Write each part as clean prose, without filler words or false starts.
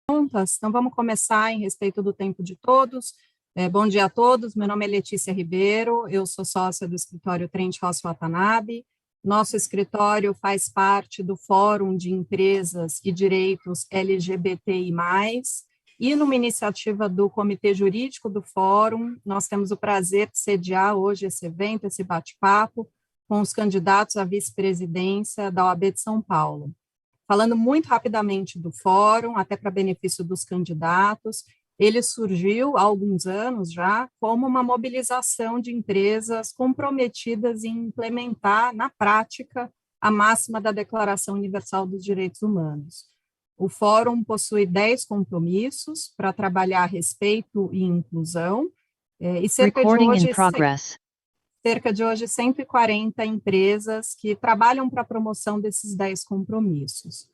Prontas? Então, vamos começar em respeito do tempo de todos. Bom dia a todos, meu nome é Letícia Ribeiro, eu sou sócia do escritório Trent Ross Watanabe. Nosso escritório faz parte do Fórum de Empresas e Direitos LGBTI+, e numa iniciativa do Comitê Jurídico do Fórum, nós temos o prazer de sediar hoje esse evento, esse bate-papo, com os candidatos à vice-presidência da OAB de São Paulo. Falando muito rapidamente do fórum, até para benefício dos candidatos, ele surgiu há alguns anos já como uma mobilização de empresas comprometidas em implementar na prática a máxima da Declaração Universal dos Direitos Humanos. O fórum possui 10 compromissos para trabalhar respeito e inclusão, e cerca de hoje 140 empresas que trabalham para a promoção desses 10 compromissos.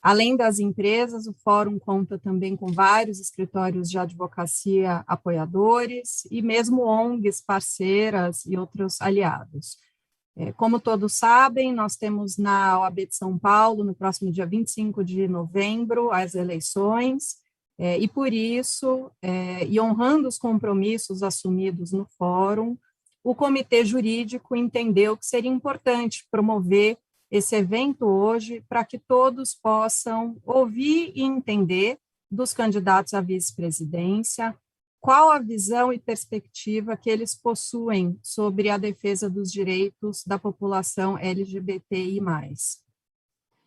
Além das empresas, o Fórum conta também com vários escritórios de advocacia apoiadores e mesmo ONGs, parceiras e outros aliados. Como todos sabem, nós temos na OAB de São Paulo, no próximo dia 25 de novembro, as eleições, e por isso, e honrando os compromissos assumidos no Fórum, o Comitê Jurídico entendeu que seria importante promover esse evento hoje para que todos possam ouvir e entender dos candidatos à vice-presidência qual a visão e perspectiva que eles possuem sobre a defesa dos direitos da população LGBTI+.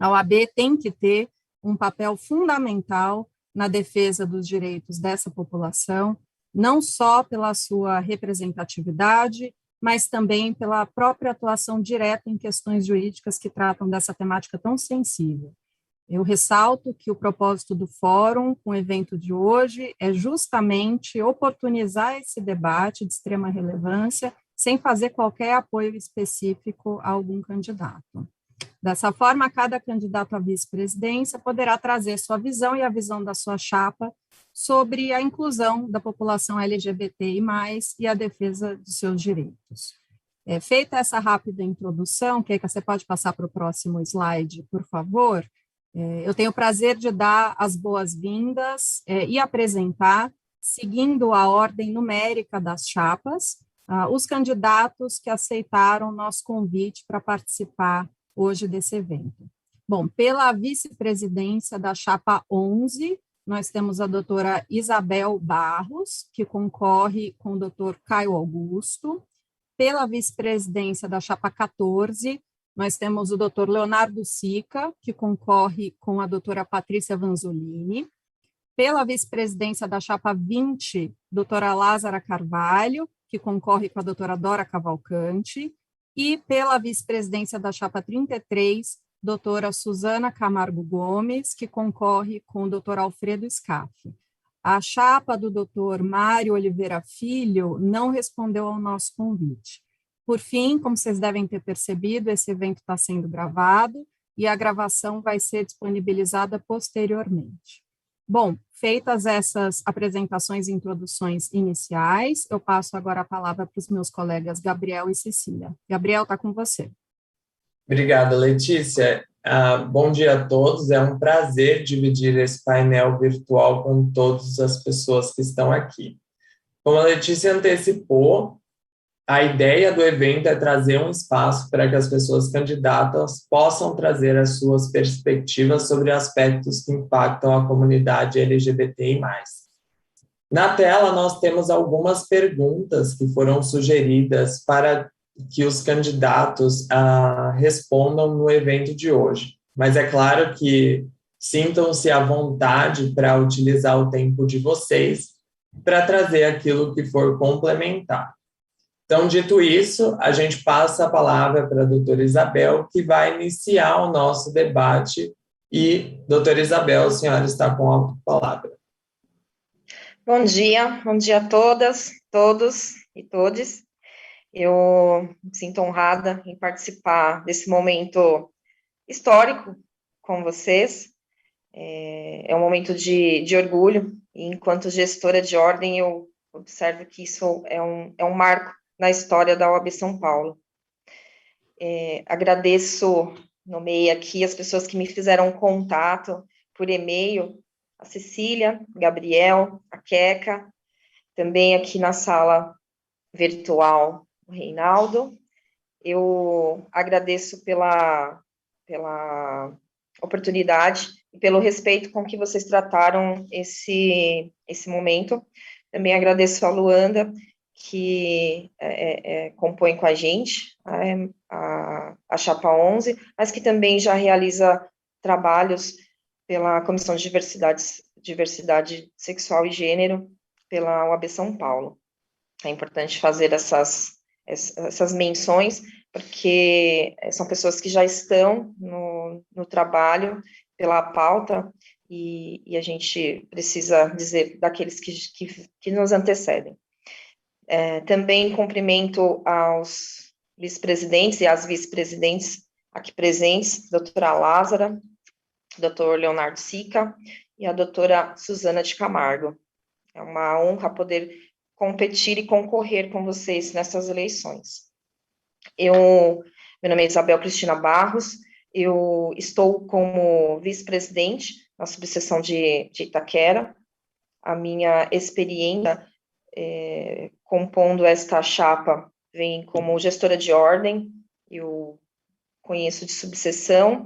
A OAB tem que ter um papel fundamental na defesa dos direitos dessa população, não só pela sua representatividade, mas também pela própria atuação direta em questões jurídicas que tratam dessa temática tão sensível. Eu ressalto que o propósito do fórum, com o evento de hoje, é justamente oportunizar esse debate de extrema relevância, sem fazer qualquer apoio específico a algum candidato. Dessa forma, cada candidato à vice-presidência poderá trazer sua visão e a visão da sua chapa sobre a inclusão da população LGBTI+, e a defesa de seus direitos. Feita essa rápida introdução, que você pode passar para o próximo slide, por favor, eu tenho o prazer de dar as boas-vindas e apresentar, seguindo a ordem numérica das chapas, os candidatos que aceitaram nosso convite para participar hoje desse evento. Bom, pela vice-presidência da chapa 11, nós temos a doutora Isabel Barros, que concorre com o doutor Caio Augusto. Pela vice-presidência da chapa 14, nós temos o doutor Leonardo Sica, que concorre com a doutora Patrícia Vanzolini. Pela vice-presidência da chapa 20, doutora Lázara Carvalho, que concorre com a doutora Dora Cavalcante. E pela vice-presidência da chapa 33, doutora Suzana Camargo Gomes, que concorre com o doutor Alfredo Scaffi. A chapa do doutor Mário Oliveira Filho não respondeu ao nosso convite. Por fim, como vocês devem ter percebido, esse evento está sendo gravado e a gravação vai ser disponibilizada posteriormente. Bom, feitas essas apresentações e introduções iniciais, eu passo agora a palavra para os meus colegas Gabriel e Cecília. Gabriel, está com você. Obrigado, Letícia. Bom dia a todos. É um prazer dividir esse painel virtual com todas as pessoas que estão aqui. Como a Letícia antecipou, a ideia do evento é trazer um espaço para que as pessoas candidatas possam trazer as suas perspectivas sobre aspectos que impactam a comunidade LGBTI+. Na tela, nós temos algumas perguntas que foram sugeridas para que os candidatos respondam no evento de hoje. Mas é claro que sintam-se à vontade para utilizar o tempo de vocês para trazer aquilo que for complementar. Então, dito isso, a gente passa a palavra para a doutora Isabel, que vai iniciar o nosso debate. E, doutora Isabel, a senhora está com a palavra. Bom dia a todas, todos e todes. Eu me sinto honrada em participar desse momento histórico com vocês. É um momento de orgulho, e enquanto gestora de ordem, eu observo que isso é um marco na história da OAB São Paulo. Agradeço, nomeei aqui as pessoas que me fizeram contato por e-mail, a Cecília, Gabriel, a Queca, também aqui na sala virtual, o Reinaldo. Eu agradeço pela oportunidade e pelo respeito com que vocês trataram esse momento. Também agradeço a Luanda, que compõe com a gente a Chapa 11, mas que também já realiza trabalhos pela Comissão de Diversidade Sexual e Gênero, pela UAB São Paulo. É importante fazer essas menções, porque são pessoas que já estão no trabalho pela pauta, e a gente precisa dizer daqueles que nos antecedem. Também cumprimento aos vice-presidentes e às vice-presidentes aqui presentes, doutora Lázara, doutor Leonardo Sica e a doutora Suzana de Camargo. É uma honra poder competir e concorrer com vocês nessas eleições. Meu nome é Isabel Cristina Barros, eu estou como vice-presidente na subseção de Itaquera. A minha experiência compondo esta chapa vem como gestora de ordem, eu conheço de subseção,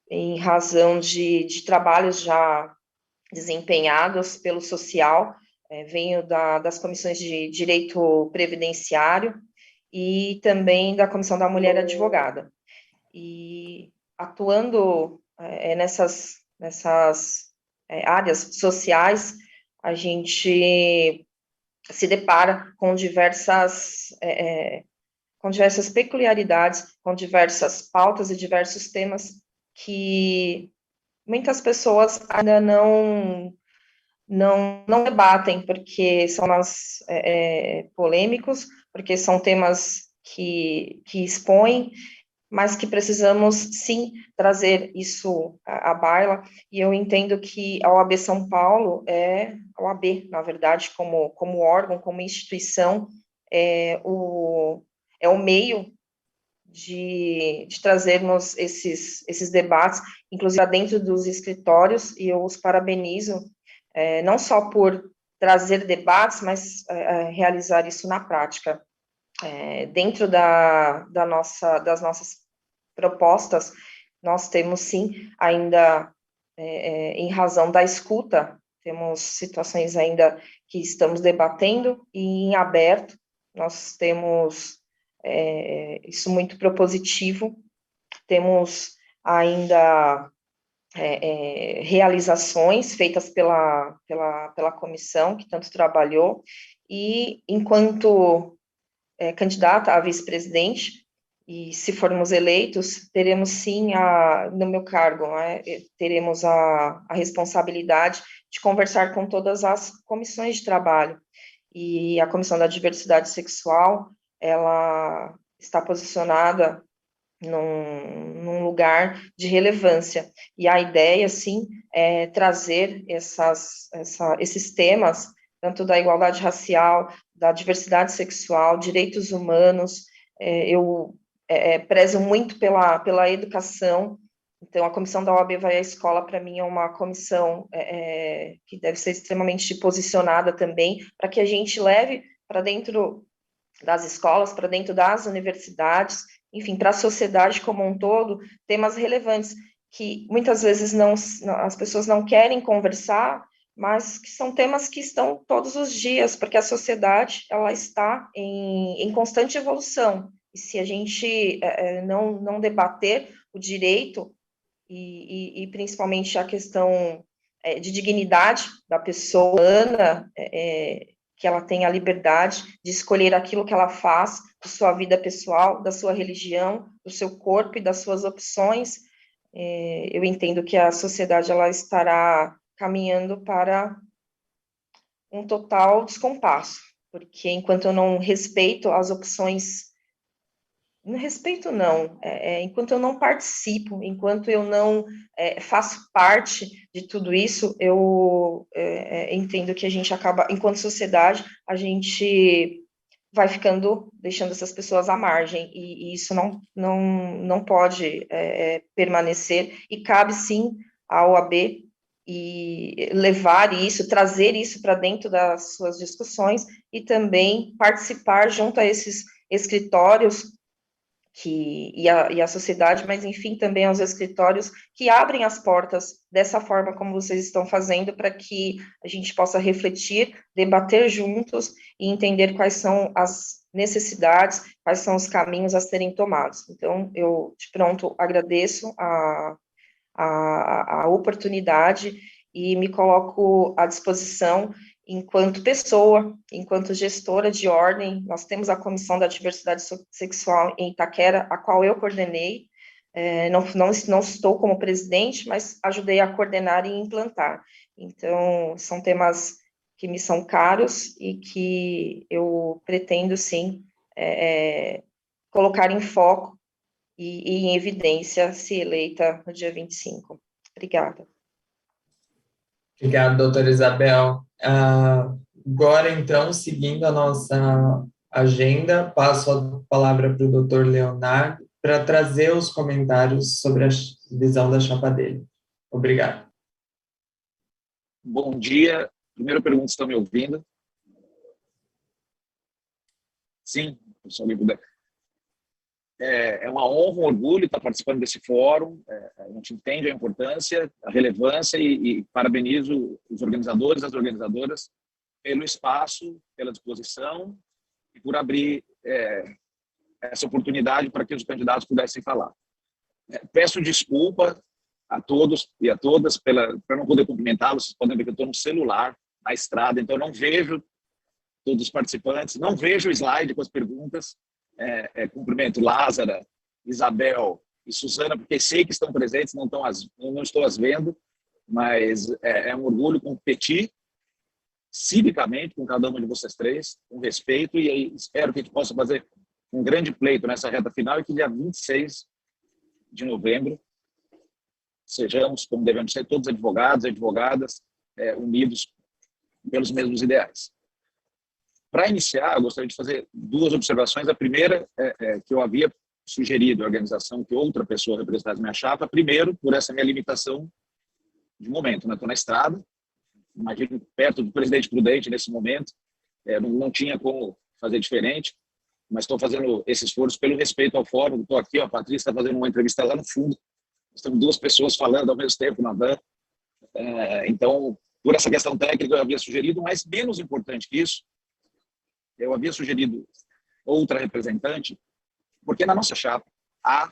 em razão de trabalhos já desempenhados pelo social, venho das comissões de direito previdenciário e também da Comissão da Mulher Advogada. E atuando nessas áreas sociais, a gente se depara com diversas peculiaridades, com diversas pautas e diversos temas que muitas pessoas ainda não debatem, porque são polêmicos, porque são temas que expõem, mas que precisamos, sim, trazer isso à baila, e eu entendo que a OAB São Paulo a OAB, na verdade, como órgão, como instituição, é o meio de trazermos esses debates, inclusive dentro dos escritórios, e eu os parabenizo, não só por trazer debates, mas realizar isso na prática. Dentro das nossas propostas, nós temos, sim, ainda, em razão da escuta, temos situações ainda que estamos debatendo, e em aberto, nós temos isso muito propositivo, temos ainda realizações feitas pela comissão que tanto trabalhou, e enquanto candidata a vice-presidente, e se formos eleitos, teremos sim, no meu cargo, teremos a responsabilidade de conversar com todas as comissões de trabalho, e a Comissão da Diversidade Sexual, esse está posicionada num lugar de relevância, e a ideia, sim, é trazer esses temas, tanto da igualdade racial, da diversidade sexual, direitos humanos. Eu prezo muito pela educação, então a comissão da OAB Vai à Escola, para mim, é uma comissão que deve ser extremamente posicionada também, para que a gente leve para dentro das escolas, para dentro das universidades, enfim, para a sociedade como um todo, temas relevantes que muitas vezes as pessoas não querem conversar, mas que são temas que estão todos os dias, porque a sociedade ela está em constante evolução, e se a gente não debater o direito e principalmente a questão de dignidade da pessoa humana, que ela tenha a liberdade de escolher aquilo que ela faz, da sua vida pessoal, da sua religião, do seu corpo e das suas opções, eu entendo que a sociedade ela estará caminhando para um total descompasso, porque enquanto eu não respeito as opções, não respeito não, enquanto eu não participo, enquanto eu não faço parte de tudo isso, eu entendo que a gente acaba, enquanto sociedade, a gente vai deixando essas pessoas à margem, e isso não pode permanecer, e cabe sim à OAB e levar isso, trazer isso para dentro das suas discussões e também participar junto a esses escritórios e a sociedade, mas enfim, também aos escritórios que abrem as portas dessa forma como vocês estão fazendo, para que a gente possa refletir, debater juntos e entender quais são as necessidades, quais são os caminhos a serem tomados. Então, eu, de pronto, agradeço a oportunidade e me coloco à disposição enquanto pessoa, enquanto gestora de ordem. Nós temos a Comissão da Diversidade Sexual em Itaquera, a qual eu coordenei. Não estou como presidente, mas ajudei a coordenar e implantar. Então, são temas que me são caros e que eu pretendo, sim, colocar em foco e em evidência, se eleita no dia 25. Obrigada. Obrigado, doutora Isabel. Agora, então, seguindo a nossa agenda, passo a palavra para o doutor Leonardo para trazer os comentários sobre a visão da chapa dele. Obrigado. Bom dia. Primeira pergunta, estão me ouvindo? Sim, se alguém puder. É uma honra, um orgulho estar participando desse fórum. A gente entende a importância, a relevância e parabenizo os organizadores e as organizadoras pelo espaço, pela disposição e por abrir essa oportunidade para que os candidatos pudessem falar. Peço desculpa a todos e a todas para não poder cumprimentá-los. Vocês podem ver que eu estou no celular, na estrada, então eu não vejo todos os participantes, não vejo o slide com as perguntas. Cumprimento Lázara, Isabel e Suzana, porque sei que estão presentes, não estou as vendo, mas é um orgulho competir civicamente com cada uma de vocês três, com respeito, e aí espero que a gente possa fazer um grande pleito nessa reta final e que dia 26 de novembro sejamos, como devemos ser, todos advogados e advogadas unidos pelos mesmos ideais. Para iniciar, eu gostaria de fazer duas observações. A primeira é que eu havia sugerido à organização que outra pessoa representasse minha chapa, primeiro, por essa minha limitação de momento. Estou na estrada, imagino perto do presidente Prudente nesse momento, não tinha como fazer diferente, mas estou fazendo esse esforço pelo respeito ao fórum. Estou aqui, a Patrícia está fazendo uma entrevista lá no fundo, estamos duas pessoas falando ao mesmo tempo na van. Então, por essa questão técnica, eu havia sugerido, mas menos importante que isso, eu havia sugerido outra representante, porque na nossa chapa há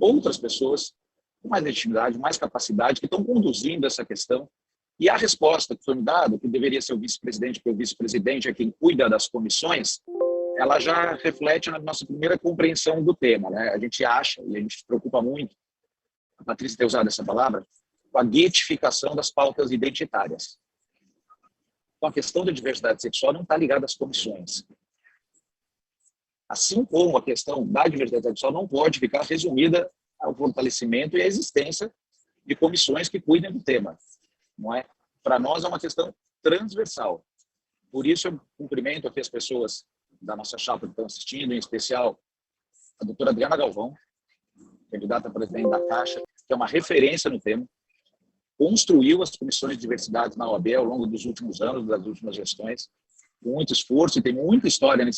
outras pessoas com mais legitimidade, mais capacidade, que estão conduzindo essa questão. E a resposta que foi me dada, que deveria ser o vice-presidente, porque o vice-presidente é quem cuida das comissões, ela já reflete na nossa primeira compreensão do tema, né? A gente acha, e a gente se preocupa muito, a Patrícia ter usado essa palavra, com a guetificação das pautas identitárias. Então, a questão da diversidade sexual não está ligada às comissões. Assim como a questão da diversidade sexual não pode ficar resumida ao fortalecimento e à existência de comissões que cuidem do tema. Não é? Para nós é uma questão transversal. Por isso, eu cumprimento aqui as pessoas da nossa chapa que estão assistindo, em especial a doutora Adriana Galvão, candidata a presidente da Caixa, que é uma referência no tema, construiu as comissões de diversidade na OAB ao longo dos últimos anos, das últimas gestões, com muito esforço, e tem muita história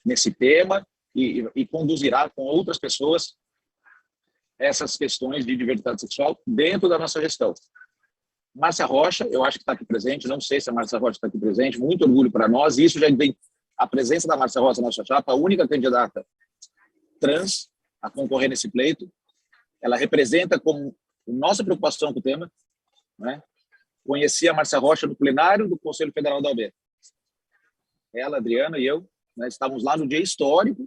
nesse tema, e conduzirá com outras pessoas essas questões de diversidade sexual dentro da nossa gestão. Márcia Rocha, eu acho que está aqui presente, não sei se a Márcia Rocha está aqui presente, muito orgulho para nós, e isso já vem a presença da Márcia Rocha na nossa chapa, a única candidata trans a concorrer nesse pleito. Ela representa como nossa preocupação com o tema, né? Conheci a Márcia Rocha no plenário do Conselho Federal da OAB. Ela, a Adriana e eu, né, estávamos lá no dia histórico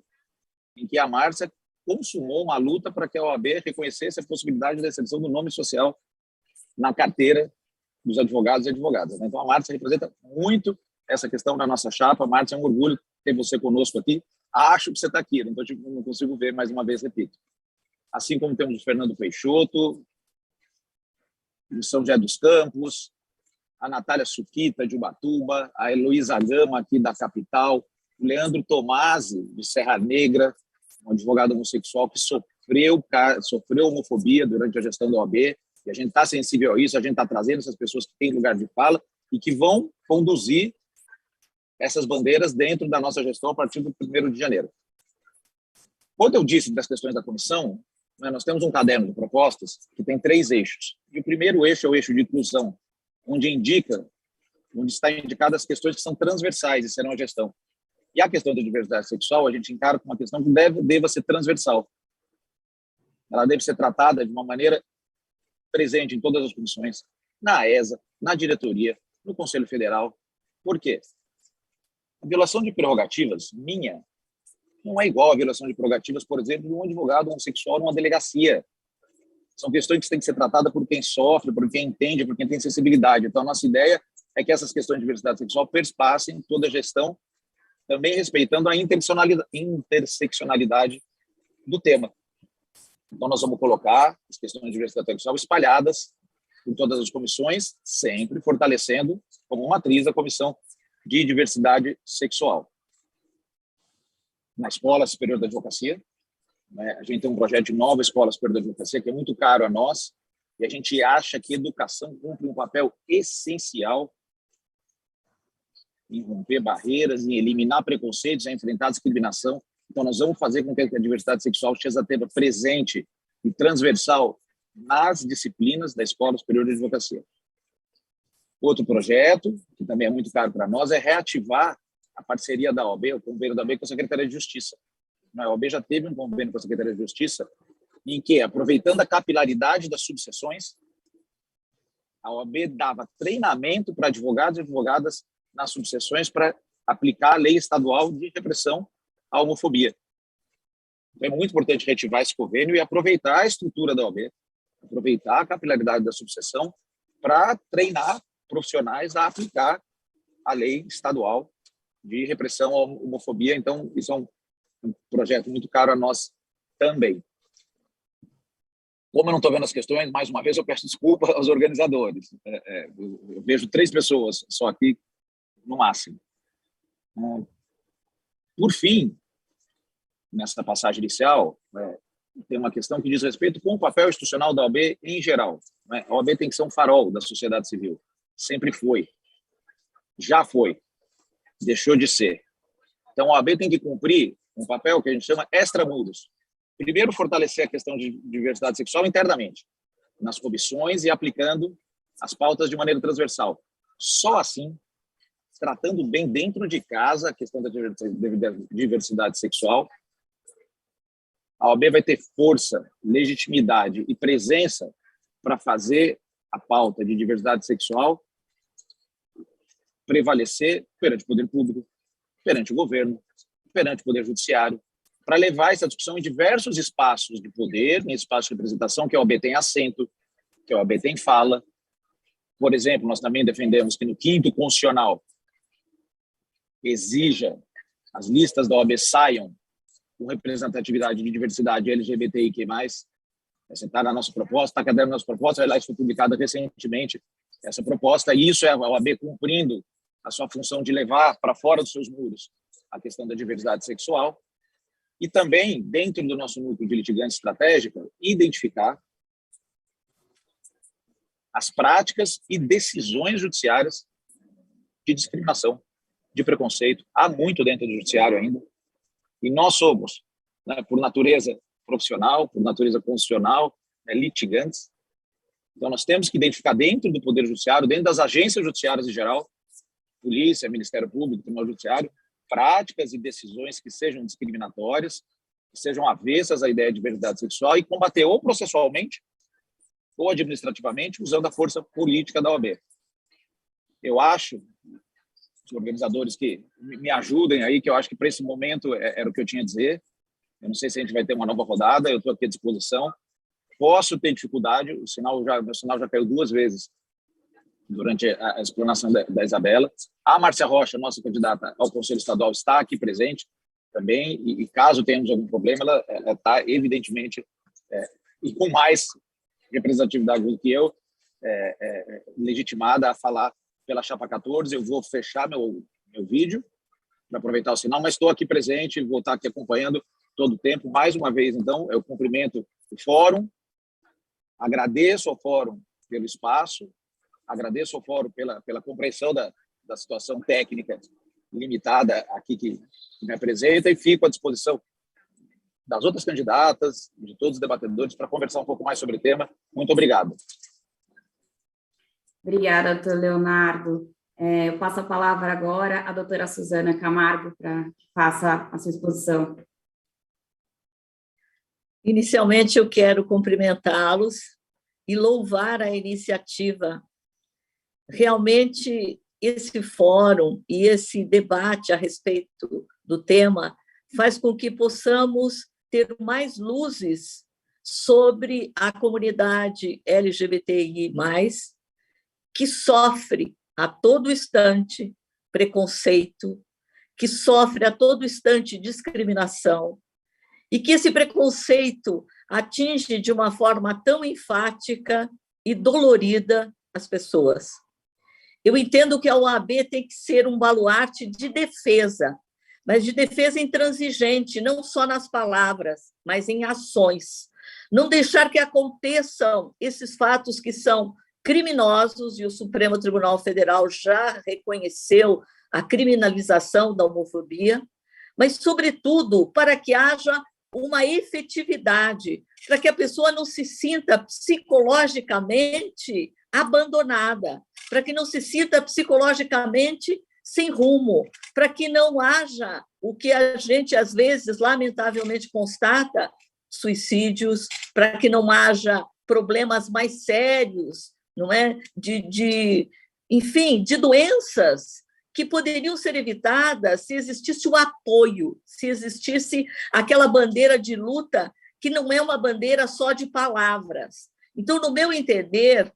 em que a Márcia consumou uma luta para que a OAB reconhecesse a possibilidade da inserção do nome social na carteira dos advogados e advogadas. Então, a Márcia representa muito essa questão na nossa chapa. Márcia, é um orgulho ter você conosco aqui. Acho que você está aqui, não consigo ver mais uma vez, repito. Assim como temos o Fernando Peixoto, de São José dos Campos, a Natália Suquita, de Ubatuba, a Heloísa Gama, aqui da capital, o Leandro Tomasi, de Serra Negra, um advogado homossexual que sofreu homofobia durante a gestão da OAB, E a gente está sensível a isso, a gente está trazendo essas pessoas que têm lugar de fala e que vão conduzir essas bandeiras dentro da nossa gestão a partir do 1º de janeiro. Quando eu disse das questões da comissão, nós temos um caderno de propostas que tem 3 eixos. E o primeiro eixo é o eixo de inclusão, onde está indicadas as questões que são transversais e serão a gestão. E a questão da diversidade sexual, a gente encara como uma questão que deva ser transversal. Ela deve ser tratada de uma maneira presente em todas as comissões, na ESA, na diretoria, no Conselho Federal. Por quê? A violação de prerrogativas minha não é igual à violação de prerrogativas, por exemplo, de um advogado homossexual numa delegacia. São questões que têm que ser tratadas por quem sofre, por quem entende, por quem tem sensibilidade. Então, a nossa ideia é que essas questões de diversidade sexual perspassem toda a gestão, também respeitando a interseccionalidade do tema. Então, nós vamos colocar as questões de diversidade sexual espalhadas em todas as comissões, sempre fortalecendo como matriz a comissão de diversidade sexual. Na Escola Superior da Advocacia, a gente tem um projeto de nova Escola Superior da Advocacia que é muito caro a nós, e a gente acha que a educação cumpre um papel essencial em romper barreiras, em eliminar preconceitos, em enfrentar a discriminação. Então, nós vamos fazer com que a diversidade sexual esteja presente e transversal nas disciplinas da Escola Superior de Advocacia. Outro projeto, que também é muito caro para nós, é reativar a parceria da OAB, o convênio da OAB com a Secretaria de Justiça. A OAB já teve um convênio com a Secretaria de Justiça em que, aproveitando a capilaridade das subseções, a OAB dava treinamento para advogados e advogadas nas subseções para aplicar a lei estadual de repressão à homofobia. Então, é muito importante reativar esse convênio e aproveitar a estrutura da OAB, aproveitar a capilaridade da subseção para treinar profissionais a aplicar a lei estadual de repressão à homofobia. Então, isso é um projeto muito caro a nós também. Como eu não estou vendo as questões, mais uma vez eu peço desculpa aos organizadores. Eu vejo 3 pessoas só aqui, no máximo. Por fim, nessa passagem inicial, tem uma questão que diz respeito com o papel institucional da OAB em geral. A OAB tem que ser um farol da sociedade civil. Sempre foi. Já foi. Deixou de ser. Então, a OAB tem que cumprir um papel que a gente chama extramuros. Primeiro, fortalecer a questão de diversidade sexual internamente, nas comissões e aplicando as pautas de maneira transversal. Só assim, tratando bem dentro de casa a questão da diversidade sexual, a OAB vai ter força, legitimidade e presença para fazer a pauta de diversidade sexual prevalecer perante o poder público, perante o governo, perante o poder judiciário, para levar essa discussão em diversos espaços de poder, em espaços de representação, que a OAB tem assento, que a OAB tem fala. Por exemplo, nós também defendemos que no 5º constitucional exija as listas da OAB saiam com representatividade de diversidade LGBTIQ+. Essa está na nossa proposta, está cadê a nossa proposta? Aliás, foi publicada recentemente essa proposta, e isso é a OAB cumprindo a sua função de levar para fora dos seus muros a questão da diversidade sexual. E também, dentro do nosso núcleo de litigância estratégica, identificar as práticas e decisões judiciárias de discriminação, de preconceito. Há muito dentro do judiciário ainda. E nós somos, por natureza profissional, por natureza constitucional, litigantes. Então, nós temos que identificar dentro do Poder Judiciário, dentro das agências judiciárias em geral, Polícia, Ministério Público, Tribunal Judiciário, práticas e decisões que sejam discriminatórias, que sejam avessas à ideia de diversidade sexual e combater ou processualmente ou administrativamente usando a força política da OAB. Eu acho, os organizadores que me ajudem aí, que eu acho que para esse momento era o que eu tinha a dizer. Eu não sei se a gente vai ter uma nova rodada, eu estou aqui à disposição. Posso ter dificuldade, meu sinal já caiu 2 vezes durante a explanação da Isabela. A Márcia Rocha, nossa candidata ao Conselho Estadual, está aqui presente também, e caso tenhamos algum problema, ela está evidentemente, e com mais representatividade do que eu, legitimada a falar pela Chapa 14. Eu vou fechar meu vídeo para aproveitar o sinal, mas estou aqui presente, vou estar aqui acompanhando todo o tempo. Mais uma vez, então, eu cumprimento o fórum, Agradeço ao Fórum pelo espaço, agradeço ao Fórum pela compreensão da situação técnica limitada aqui que me apresenta, e fico à disposição das outras candidatas, de todos os debatedores, para conversar um pouco mais sobre o tema. Muito obrigado. Obrigada, doutor Leonardo. Eu passo a palavra agora à doutora Suzana Camargo para que faça a sua exposição. Inicialmente, eu quero cumprimentá-los e louvar a iniciativa. Realmente, esse fórum e esse debate a respeito do tema faz com que possamos ter mais luzes sobre a comunidade LGBTI+, que sofre a todo instante preconceito, que sofre a todo instante discriminação, e que esse preconceito atinge de uma forma tão enfática e dolorida as pessoas. Eu entendo que a OAB tem que ser um baluarte de defesa, mas de defesa intransigente, não só nas palavras, mas em ações. Não deixar que aconteçam esses fatos que são criminosos, e o Supremo Tribunal Federal já reconheceu a criminalização da homofobia, mas, sobretudo, para que haja uma efetividade, para que a pessoa não se sinta psicologicamente abandonada, para que não se sinta psicologicamente sem rumo, para que não haja o que a gente, às vezes, lamentavelmente constata, suicídios, para que não haja problemas mais sérios, não é? Enfim, de doenças que poderiam ser evitadas se existisse o apoio, se existisse aquela bandeira de luta que não é uma bandeira só de palavras. Então, no meu entender,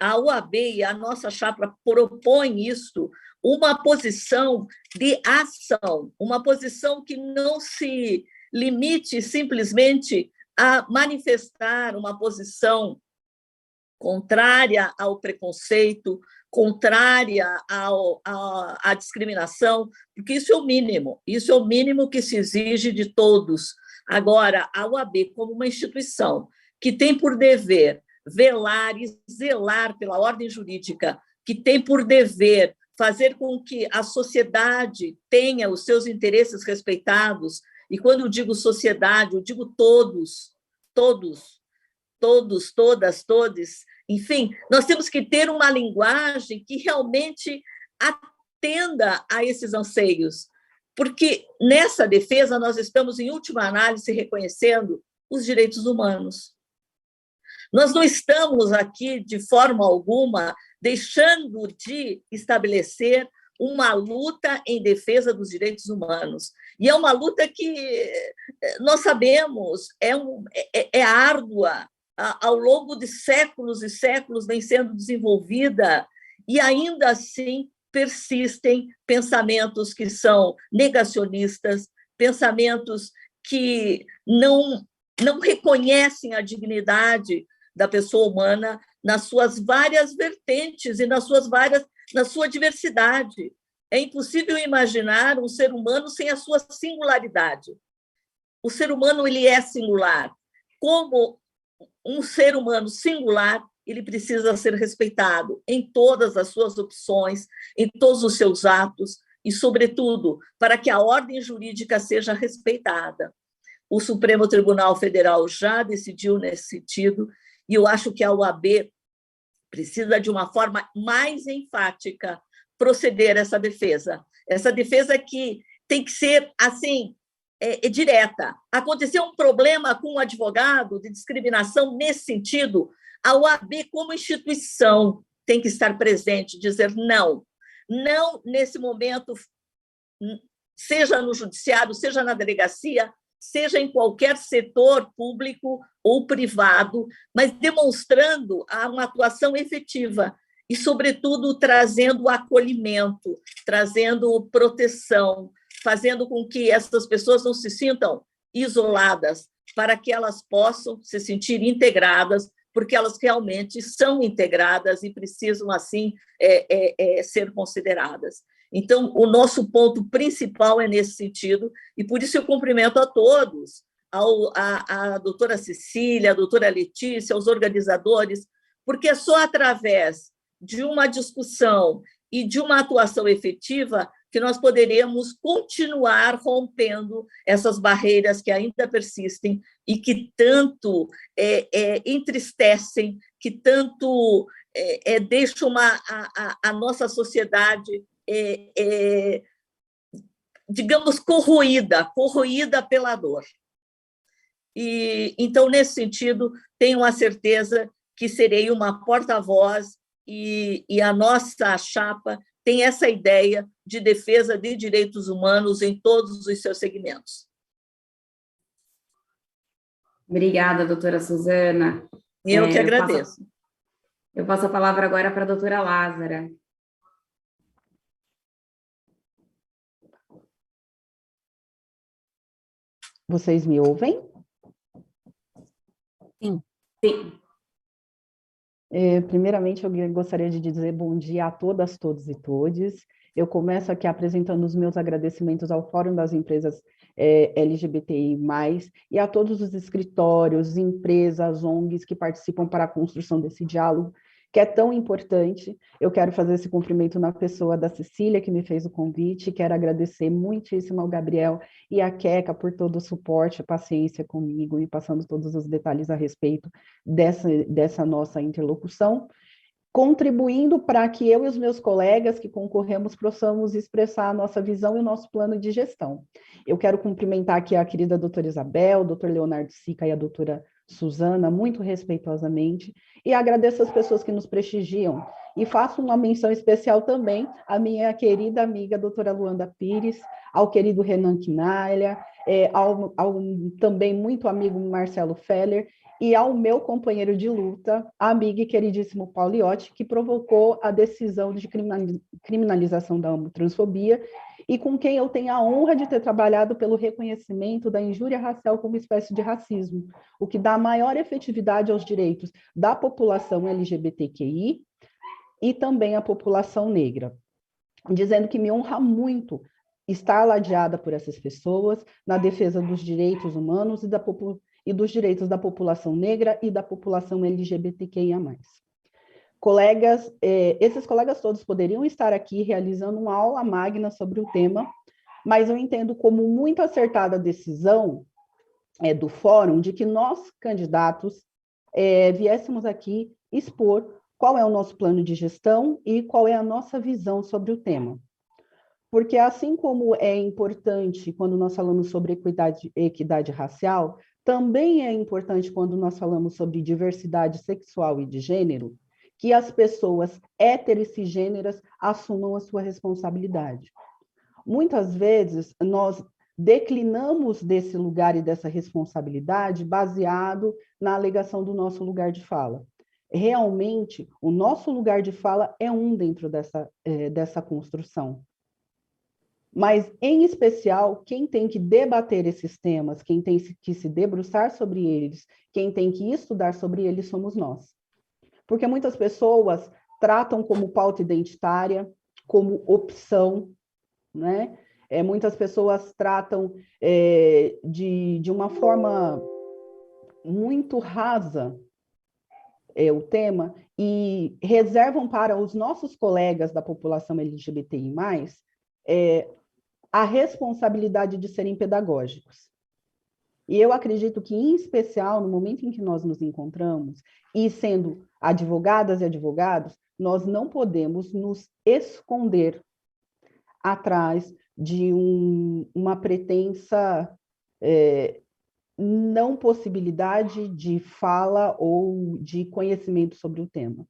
a OAB e a nossa chapa propõem isso, uma posição de ação, uma posição que não se limite simplesmente a manifestar uma posição contrária ao preconceito, contrária à discriminação, porque isso é o mínimo que se exige de todos. Agora, a OAB, como uma instituição que tem por dever velar e zelar pela ordem jurídica, que tem por dever fazer com que a sociedade tenha os seus interesses respeitados, e quando eu digo sociedade, eu digo todos, todas, todes, enfim, nós temos que ter uma linguagem que realmente atenda a esses anseios, porque nessa defesa nós estamos, em última análise, reconhecendo os direitos humanos. Nós não estamos aqui, de forma alguma, deixando de estabelecer uma luta em defesa dos direitos humanos. E é uma luta que, nós sabemos, é árdua, ao longo de séculos e séculos vem sendo desenvolvida, e ainda assim persistem pensamentos que são negacionistas, pensamentos que não reconhecem a dignidade da pessoa humana nas suas várias vertentes e na sua diversidade. É impossível imaginar um ser humano sem a sua singularidade. O ser humano, ele é singular. Como um ser humano singular, ele precisa ser respeitado em todas as suas opções, em todos os seus atos e, sobretudo, para que a ordem jurídica seja respeitada. O Supremo Tribunal Federal já decidiu nesse sentido, e eu acho que a OAB precisa, de uma forma mais enfática, proceder a essa defesa. Essa defesa que tem que ser, assim, direta. Aconteceu um problema com um advogado de discriminação nesse sentido, a OAB, como instituição, tem que estar presente, dizer não nesse momento, seja no judiciário, seja na delegacia, seja em qualquer setor público ou privado, mas demonstrando uma atuação efetiva e, sobretudo, trazendo acolhimento, trazendo proteção, fazendo com que essas pessoas não se sintam isoladas, para que elas possam se sentir integradas, porque elas realmente são integradas e precisam, assim, ser consideradas. Então, o nosso ponto principal é nesse sentido, e por isso eu cumprimento a todos à doutora Cecília, à doutora Letícia, aos organizadores, porque é só através de uma discussão e de uma atuação efetiva que nós poderemos continuar rompendo essas barreiras que ainda persistem e que tanto entristecem, que tanto deixam a nossa sociedade, digamos, corroída pela dor. E, então, nesse sentido, tenho a certeza que serei uma porta-voz e a nossa chapa tem essa ideia de defesa de direitos humanos em todos os seus segmentos. Obrigada, doutora Suzana. Eu que agradeço. Eu passo a palavra agora para a doutora Lázara. Vocês me ouvem? Sim. Sim. Primeiramente, eu gostaria de dizer bom dia a todas, todos e todes. Eu começo aqui apresentando os meus agradecimentos ao Fórum das Empresas LGBTI+, e a todos os escritórios, empresas, ONGs que participam para a construção desse diálogo, que é tão importante. Eu quero fazer esse cumprimento na pessoa da Cecília, que me fez o convite, quero agradecer muitíssimo ao Gabriel e à Queca por todo o suporte, a paciência comigo e passando todos os detalhes a respeito dessa nossa interlocução, contribuindo para que eu e os meus colegas que concorremos possamos expressar a nossa visão e o nosso plano de gestão. Eu quero cumprimentar aqui a querida doutora Isabel, o doutor Leonardo Sica e a doutora Suzana, muito respeitosamente, e agradeço as pessoas que nos prestigiam. E faço uma menção especial também à minha querida amiga, doutora Luanda Pires, ao querido Renan Quinalha, ao também muito amigo Marcelo Feller, e ao meu companheiro de luta, amigo e queridíssimo Pauliotti, que provocou a decisão de criminalização da homotransfobia, e com quem eu tenho a honra de ter trabalhado pelo reconhecimento da injúria racial como espécie de racismo, o que dá maior efetividade aos direitos da população LGBTQI e também a população negra, dizendo que me honra muito estar ladeada por essas pessoas na defesa dos direitos humanos e dos direitos da população negra e da população LGBTQIA+. Colegas, esses colegas todos poderiam estar aqui realizando uma aula magna sobre o tema, mas eu entendo como muito acertada a decisão do fórum de que nós, candidatos, viéssemos aqui expor qual é o nosso plano de gestão e qual é a nossa visão sobre o tema. Porque assim como é importante quando nós falamos sobre equidade racial, também é importante quando nós falamos sobre diversidade sexual e de gênero, que as pessoas hétero e cisgêneras assumam a sua responsabilidade. Muitas vezes, nós declinamos desse lugar e dessa responsabilidade baseado na alegação do nosso lugar de fala. Realmente, o nosso lugar de fala é um dentro dessa construção. Mas, em especial, quem tem que debater esses temas, quem tem que se debruçar sobre eles, quem tem que estudar sobre eles somos nós. Porque muitas pessoas tratam como pauta identitária, como opção, né? Muitas pessoas tratam de uma forma muito rasa o tema e reservam para os nossos colegas da população LGBTI+, a responsabilidade de serem pedagógicos. E eu acredito que, em especial, no momento em que nós nos encontramos, e sendo advogadas e advogados, nós não podemos nos esconder atrás de uma pretensa não possibilidade de fala ou de conhecimento sobre o tema.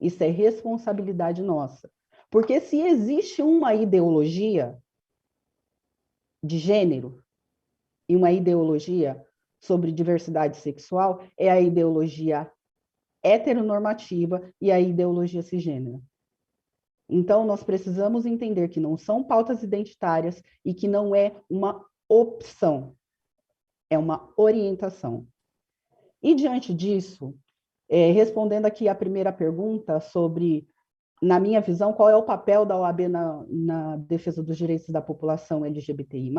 Isso é responsabilidade nossa. Porque se existe uma ideologia de gênero e uma ideologia sobre diversidade sexual, é a ideologia heteronormativa e a ideologia cisgênera. Então, nós precisamos entender que não são pautas identitárias e que não é uma opção, é uma orientação. E, diante disso, respondendo aqui a primeira pergunta sobre, na minha visão, qual é o papel da OAB na defesa dos direitos da população LGBTI+,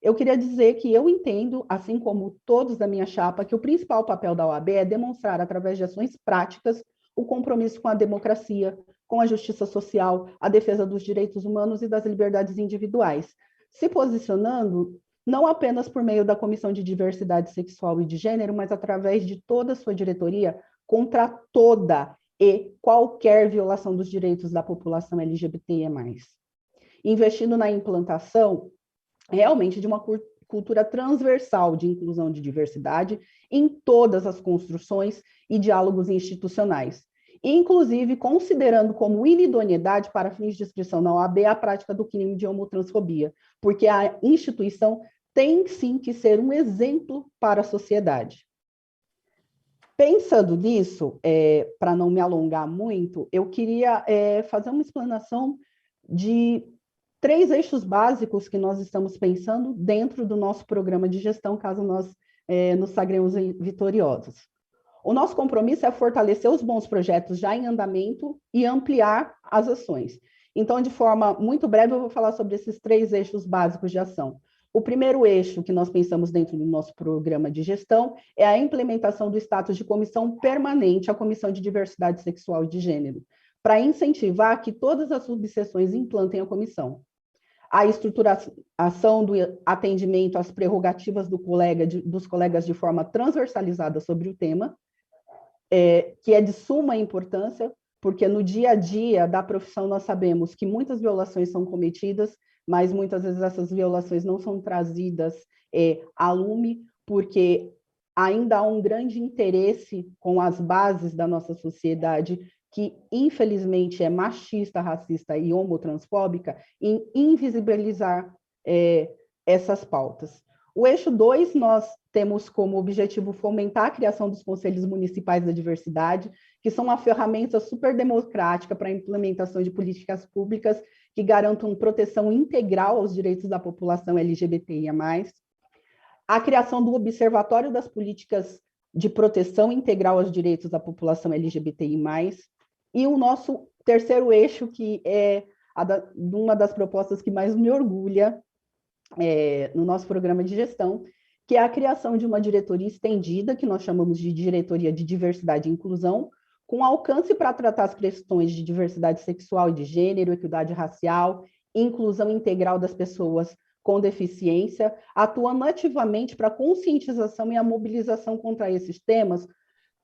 eu queria dizer que eu entendo, assim como todos da minha chapa, que o principal papel da OAB é demonstrar, através de ações práticas, o compromisso com a democracia, com a justiça social, a defesa dos direitos humanos e das liberdades individuais, se posicionando não apenas por meio da Comissão de Diversidade Sexual e de Gênero, mas através de toda a sua diretoria contra toda e qualquer violação dos direitos da população LGBTIA+. Investindo na implantação realmente de uma cultura transversal de inclusão de diversidade em todas as construções e diálogos institucionais, inclusive considerando como inidoneidade para fins de inscrição na OAB a prática do crime de homotransfobia, porque a instituição tem sim que ser um exemplo para a sociedade. Pensando nisso, para não me alongar muito, eu queria fazer uma explanação de 3 eixos básicos que nós estamos pensando dentro do nosso programa de gestão, caso nós nos sagremos vitoriosos. O nosso compromisso é fortalecer os bons projetos já em andamento e ampliar as ações. Então, de forma muito breve, eu vou falar sobre esses 3 eixos básicos de ação. O primeiro eixo que nós pensamos dentro do nosso programa de gestão é a implementação do status de comissão permanente à Comissão de Diversidade Sexual e de Gênero, para incentivar que todas as subseções implantem a comissão. A estruturação do atendimento às prerrogativas dos colegas de forma transversalizada sobre o tema, que é de suma importância, porque no dia a dia da profissão nós sabemos que muitas violações são cometidas, mas muitas vezes essas violações não são trazidas a lume, porque ainda há um grande interesse com as bases da nossa sociedade, que infelizmente é machista, racista e homotransfóbica, em invisibilizar essas pautas. O eixo 2, nós temos como objetivo fomentar a criação dos conselhos municipais da diversidade, que são uma ferramenta super democrática para a implementação de políticas públicas que garantam proteção integral aos direitos da população LGBTIA+. A criação do Observatório das Políticas de Proteção Integral aos Direitos da População LGBTI+. E o nosso terceiro eixo, que é uma das propostas que mais me orgulha no nosso programa de gestão, que é a criação de uma diretoria estendida, que nós chamamos de Diretoria de Diversidade e Inclusão, com alcance para tratar as questões de diversidade sexual e de gênero, equidade racial, inclusão integral das pessoas com deficiência, atuando ativamente para a conscientização e a mobilização contra esses temas,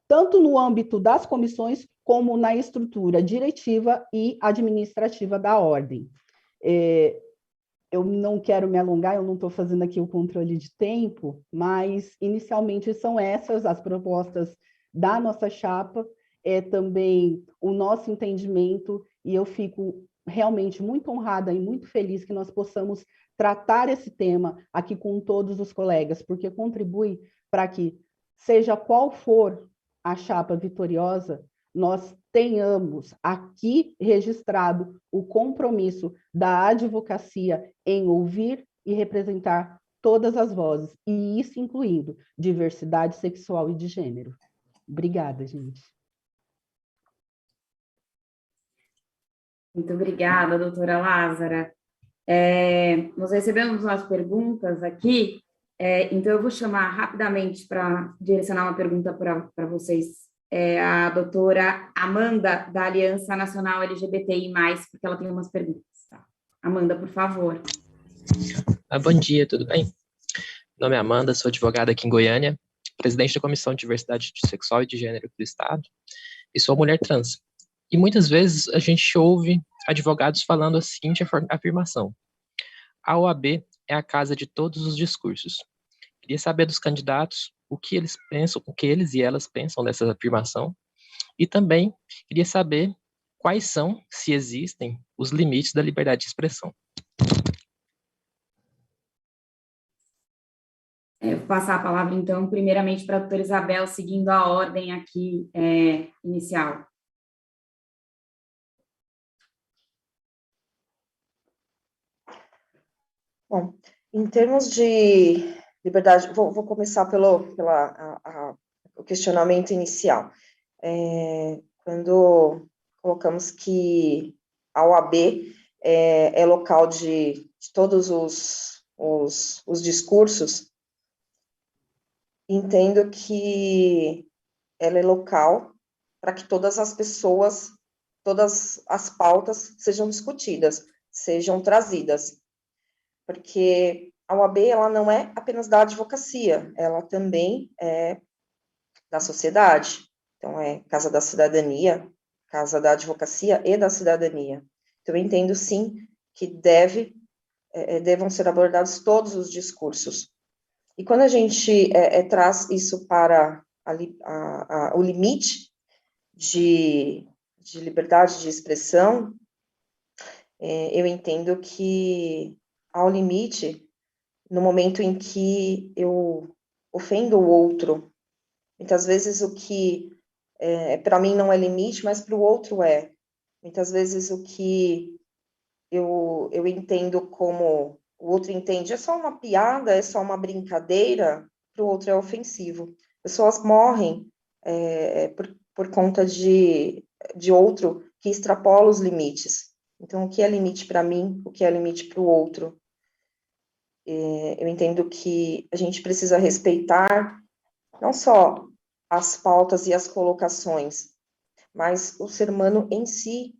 tanto no âmbito das comissões, como na estrutura diretiva e administrativa da ordem. Eu não quero me alongar, eu não estou fazendo aqui o controle de tempo, mas inicialmente são essas as propostas da nossa chapa, também o nosso entendimento, e eu fico realmente muito honrada e muito feliz que nós possamos tratar esse tema aqui com todos os colegas, porque contribui para que, seja qual for a chapa vitoriosa, nós tenhamos aqui registrado o compromisso da advocacia em ouvir e representar todas as vozes, e isso incluindo diversidade sexual e de gênero. Obrigada, gente. Muito obrigada, doutora Lázara. Nós recebemos umas perguntas aqui, então eu vou chamar rapidamente para direcionar uma pergunta para vocês, a doutora Amanda, da Aliança Nacional LGBTI+, porque ela tem umas perguntas. Tá? Amanda, por favor. Bom dia, tudo bem? Meu nome é Amanda, sou advogada aqui em Goiânia, presidente da Comissão de Diversidade Sexual e de Gênero do Estado, e sou mulher trans. E muitas vezes a gente ouve advogados falando a seguinte afirmação: a OAB é a casa de todos os discursos. Queria saber dos candidatos o que eles pensam, o que eles e elas pensam dessa afirmação, e também queria saber quais são, se existem, os limites da liberdade de expressão. Eu vou passar a palavra, então, primeiramente para a doutora Isabel, seguindo a ordem aqui inicial. Bom, em termos de liberdade, vou começar pelo o questionamento inicial. Quando colocamos que a OAB é local de todos os discursos, entendo que ela é local para que todas as pessoas, todas as pautas sejam discutidas, sejam trazidas, porque a OAB, ela não é apenas da advocacia, ela também é da sociedade, então é Casa da Cidadania, Casa da Advocacia e da Cidadania. Então, eu entendo, sim, que devam ser abordados todos os discursos. E quando a gente traz isso para o limite de liberdade de expressão, eu entendo que há um limite no momento em que eu ofendo o outro. Muitas vezes o que para mim não é limite, mas para o outro é. Muitas vezes o que eu entendo como o outro entende é só uma piada, é só uma brincadeira, para o outro é ofensivo. Pessoas morrem por conta de outro que extrapola os limites. Então, o que é limite para mim, o que é limite para o outro? Eu entendo que a gente precisa respeitar não só as pautas e as colocações, mas o ser humano em si,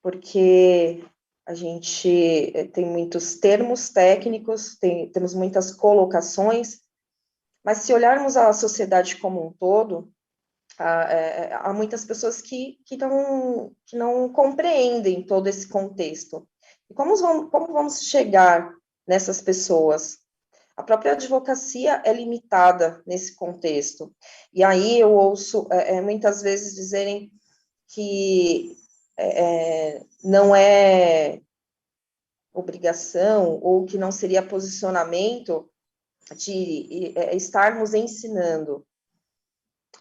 porque a gente tem muitos termos técnicos, temos muitas colocações, mas se olharmos a sociedade como um todo, há muitas pessoas que não compreendem todo esse contexto. E como vamos chegar nessas pessoas? A própria advocacia é limitada nesse contexto. E aí eu ouço muitas vezes dizerem que não é obrigação ou que não seria posicionamento de estarmos ensinando.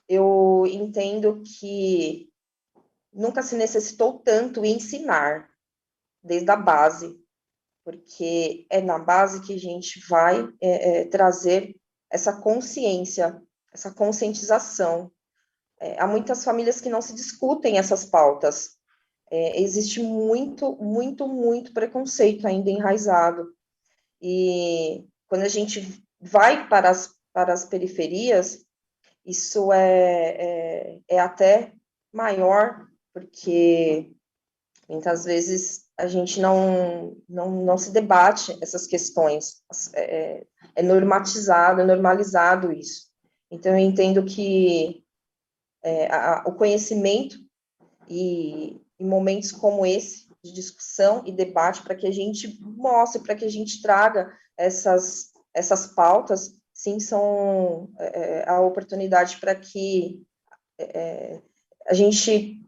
Eu entendo que nunca se necessitou tanto ensinar, desde a base, porque é na base que a gente vai trazer essa consciência, essa conscientização. Há muitas famílias que não se discutem essas pautas. Existe muito, muito, muito preconceito ainda enraizado. E quando a gente vai para as periferias, isso é até maior, porque muitas vezes a gente não se debate essas questões, é normatizado, é normalizado isso. Então, eu entendo que o conhecimento e momentos como esse, de discussão e debate, para que a gente mostre, para que a gente traga essas pautas, sim, são a oportunidade para que a gente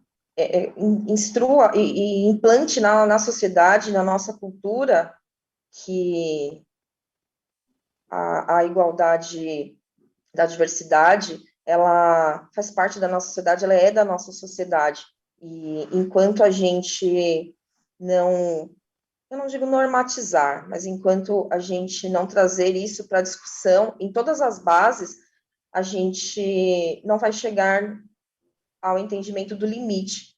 instrua e implante na sociedade, na nossa cultura, que a igualdade da diversidade, ela faz parte da nossa sociedade, ela é da nossa sociedade. E enquanto a gente eu não digo normatizar, mas enquanto a gente não trazer isso para discussão em todas as bases, a gente não vai chegar ao entendimento do limite,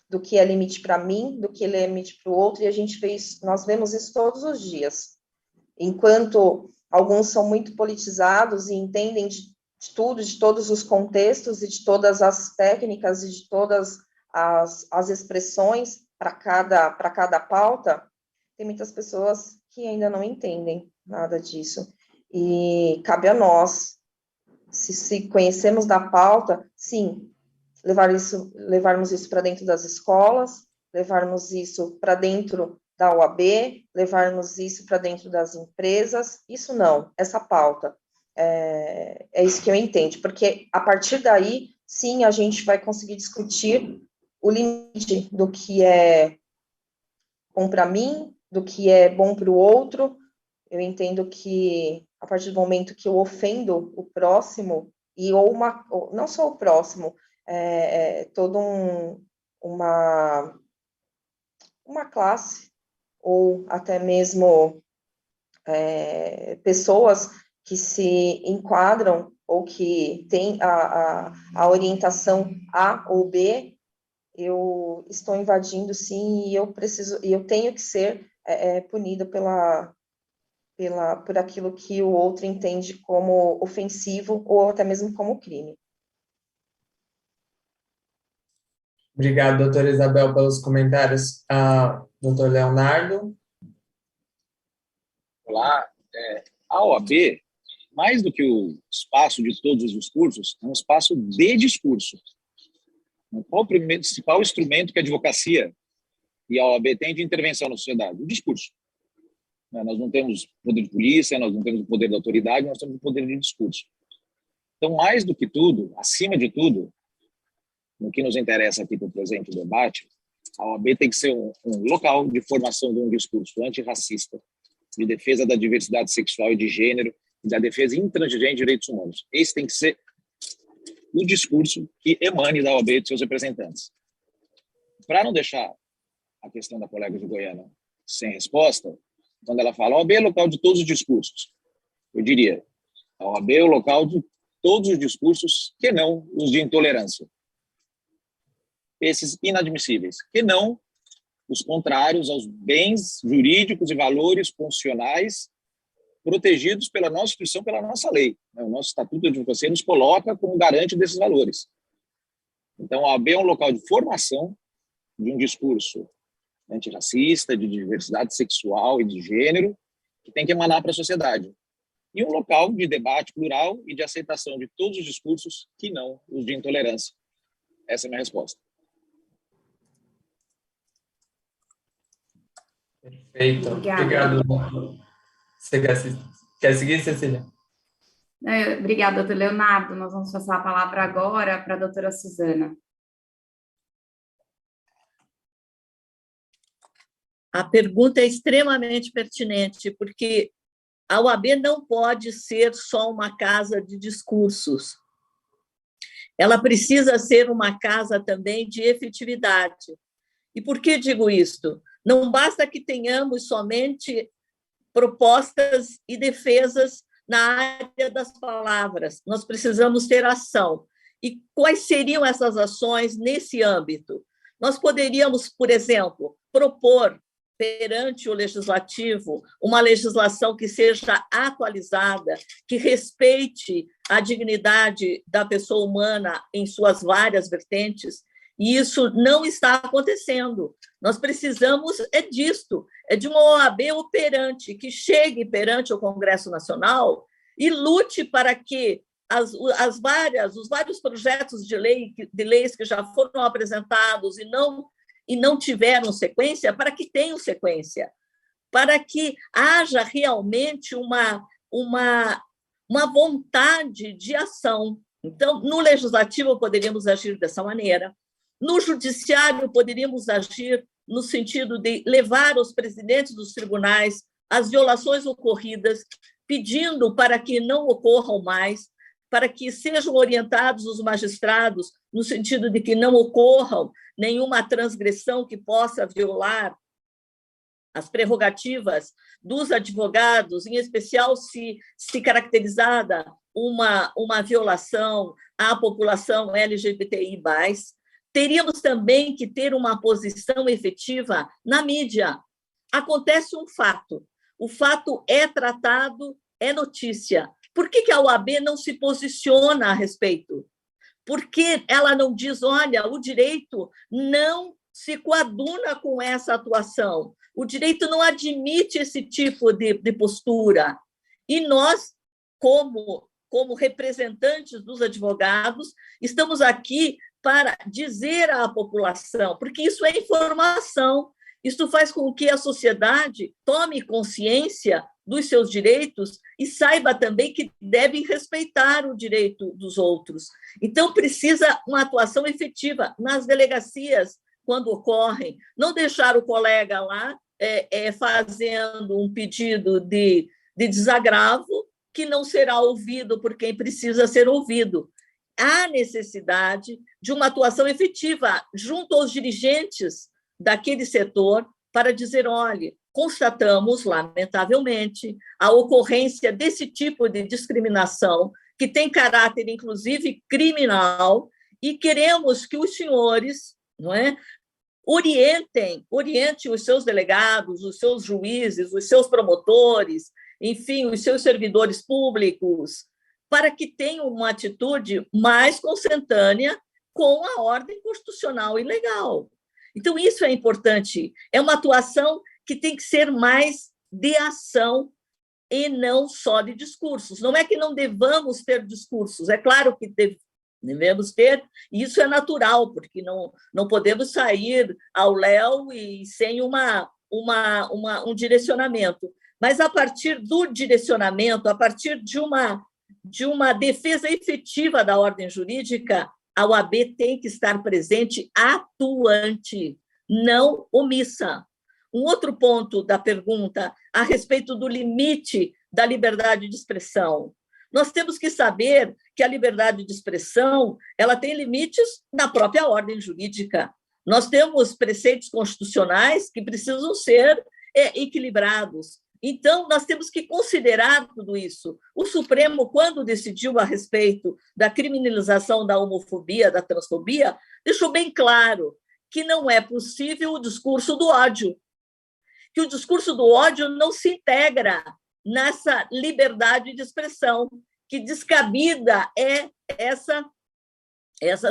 do que é limite para mim, do que é limite para o outro, e nós vemos isso todos os dias. Enquanto alguns são muito politizados e entendem de tudo, de todos os contextos e de todas as técnicas e de todas as expressões para cada pauta, tem muitas pessoas que ainda não entendem nada disso. E cabe a nós, se conhecemos da pauta, sim, levarmos isso para dentro das escolas, levarmos isso para dentro da OAB, levarmos isso para dentro das empresas, isso não, essa pauta. É isso que eu entendo, porque a partir daí, sim, a gente vai conseguir discutir o limite do que é bom para mim, do que é bom para o outro. Eu entendo que, a partir do momento que eu ofendo o próximo, ou não só o próximo, toda uma classe, ou até mesmo pessoas que se enquadram ou que têm a orientação A ou B, eu estou invadindo, sim, e eu tenho que ser punida por aquilo que o outro entende como ofensivo ou até mesmo como crime. Obrigado, doutora Isabel, pelos comentários. Doutor Leonardo? Olá. A OAB, mais do que o espaço de todos os discursos, é um espaço de discurso. Qual o principal instrumento que a advocacia e a OAB tem de intervenção na sociedade? O discurso. Nós não temos poder de polícia, nós não temos o poder da autoridade, nós temos o poder de discurso. Então, mais do que tudo, acima de tudo, no que nos interessa aqui para o presente debate, a OAB tem que ser um local de formação de um discurso antirracista, de defesa da diversidade sexual e de gênero, e da defesa intransigente de direitos humanos. Esse tem que ser o discurso que emane da OAB e de seus representantes. Para não deixar a questão da colega de Goiânia sem resposta, quando ela fala, a OAB é o local de todos os discursos, eu diria, a OAB é o local de todos os discursos que não os de intolerância. Esses inadmissíveis, que não os contrários aos bens jurídicos e valores constitucionais protegidos pela nossa Constituição, pela nossa lei. O nosso Estatuto de Advocacia nos coloca como garante desses valores. Então, a OAB é um local de formação de um discurso antirracista, de diversidade sexual e de gênero, que tem que emanar para a sociedade. E um local de debate plural e de aceitação de todos os discursos que não os de intolerância. Essa é a minha resposta. Perfeito. Obrigado. Você quer seguir, Cecília? Obrigada, doutor Leonardo. Nós vamos passar a palavra agora para a doutora Suzana. A pergunta é extremamente pertinente, porque a OAB não pode ser só uma casa de discursos. Ela precisa ser uma casa também de efetividade. E por que digo isto? Não basta que tenhamos somente propostas e defesas na área das palavras, nós precisamos ter ação. E quais seriam essas ações nesse âmbito? Nós poderíamos, por exemplo, propor perante o legislativo uma legislação que seja atualizada, que respeite a dignidade da pessoa humana em suas várias vertentes, e isso não está acontecendo. Nós precisamos disto, de uma OAB operante, que chegue perante o Congresso Nacional e lute para que os vários projetos de leis que já foram apresentados e não tiveram sequência, para que tenham sequência, para que haja realmente uma vontade de ação. Então, no Legislativo, poderíamos agir dessa maneira. No Judiciário, poderíamos agir no sentido de levar aos presidentes dos tribunais as violações ocorridas, pedindo para que não ocorram mais, para que sejam orientados os magistrados no sentido de que não ocorram nenhuma transgressão que possa violar as prerrogativas dos advogados, em especial se caracterizada uma violação à população LGBTI+. Teríamos também que ter uma posição efetiva na mídia. Acontece um fato, o fato é tratado, é notícia. Por que a OAB não se posiciona a respeito? Por que ela não diz, olha, o direito não se coaduna com essa atuação, o direito não admite esse tipo de postura. E nós, como representantes dos advogados, estamos aqui para dizer à população, porque isso é informação, isso faz com que a sociedade tome consciência dos seus direitos e saiba também que deve respeitar o direito dos outros. Então, precisa uma atuação efetiva nas delegacias, quando ocorrem, não deixar o colega lá fazendo um pedido de desagravo que não será ouvido por quem precisa ser ouvido. Há necessidade de uma atuação efetiva junto aos dirigentes daquele setor para dizer, olha, constatamos, lamentavelmente, a ocorrência desse tipo de discriminação, que tem caráter, inclusive, criminal, e queremos que os senhores, não é, orientem os seus delegados, os seus juízes, os seus promotores, enfim, os seus servidores públicos, para que tenham uma atitude mais consentânea com a ordem constitucional e legal. Então, isso é importante. É uma atuação que tem que ser mais de ação e não só de discursos. Não é que não devamos ter discursos, é claro que devemos ter, e isso é natural, porque não podemos sair ao léu e sem um direcionamento. Mas, a partir do direcionamento, a partir de uma defesa efetiva da ordem jurídica, a OAB tem que estar presente, atuante, não omissa. Um outro ponto da pergunta a respeito do limite da liberdade de expressão. Nós temos que saber que a liberdade de expressão ela tem limites na própria ordem jurídica. Nós temos preceitos constitucionais que precisam ser equilibrados. Então, nós temos que considerar tudo isso. O Supremo, quando decidiu a respeito da criminalização da homofobia, da transfobia, deixou bem claro que não é possível o discurso do ódio, que o discurso do ódio não se integra nessa liberdade de expressão, que descabida é essa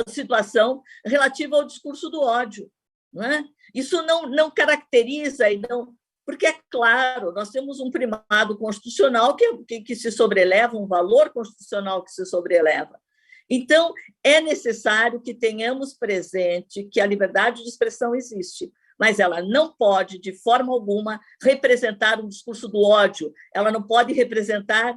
situação relativa ao discurso do ódio. Não é? Isso não caracteriza e não... Porque, é claro, nós temos um primado constitucional que se sobreleva, um valor constitucional que se sobreleva. Então, é necessário que tenhamos presente que a liberdade de expressão existe, mas ela não pode, de forma alguma, representar um discurso do ódio, ela não pode representar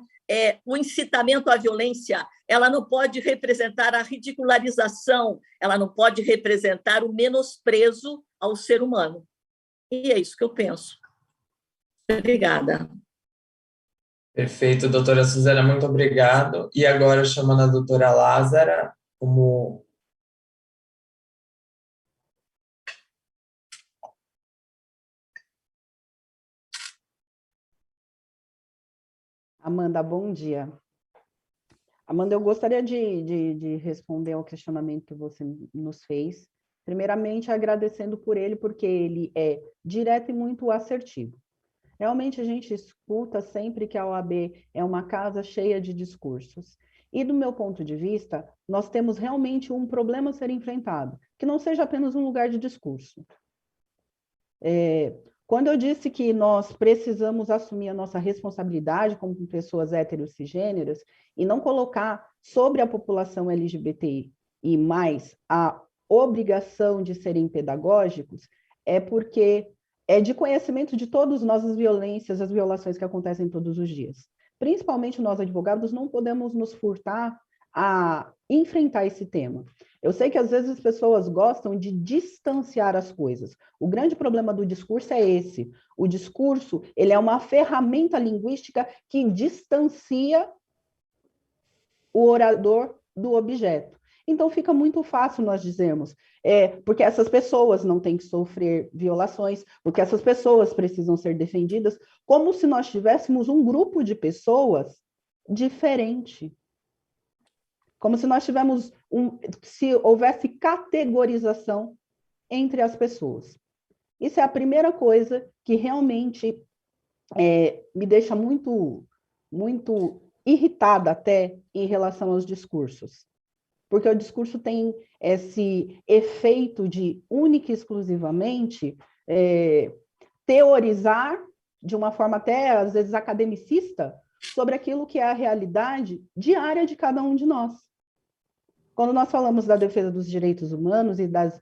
o incitamento à violência, ela não pode representar a ridicularização, ela não pode representar o menosprezo ao ser humano. E é isso que eu penso. Obrigada. Perfeito, doutora Suzana, muito obrigado. E agora, chamando a doutora Lázara como... Amanda, bom dia. Amanda, eu gostaria de responder ao questionamento que você nos fez. Primeiramente, agradecendo por ele, porque ele é direto e muito assertivo. Realmente, a gente escuta sempre que a OAB é uma casa cheia de discursos. E, do meu ponto de vista, nós temos realmente um problema a ser enfrentado, que não seja apenas um lugar de discurso. Quando eu disse que nós precisamos assumir a nossa responsabilidade como pessoas héteros cisgêneras e não colocar sobre a população LGBTI e mais a obrigação de serem pedagógicos, é porque é de conhecimento de todos nós as violências, as violações que acontecem todos os dias. Principalmente nós, advogados, não podemos nos furtar a enfrentar esse tema. Eu sei que às vezes as pessoas gostam de distanciar as coisas. O grande problema do discurso é esse. O discurso, ele é uma ferramenta linguística que distancia o orador do objeto. Então, fica muito fácil nós dizermos, porque essas pessoas não têm que sofrer violações, porque essas pessoas precisam ser defendidas, como se nós tivéssemos um grupo de pessoas diferente. Como se nós tivéssemos se houvesse categorização entre as pessoas. Isso é a primeira coisa que realmente me deixa muito, muito irritada até em relação aos discursos. Porque o discurso tem esse efeito de, única e exclusivamente, teorizar de uma forma até, às vezes, academicista, sobre aquilo que é a realidade diária de cada um de nós. Quando nós falamos da defesa dos direitos humanos e das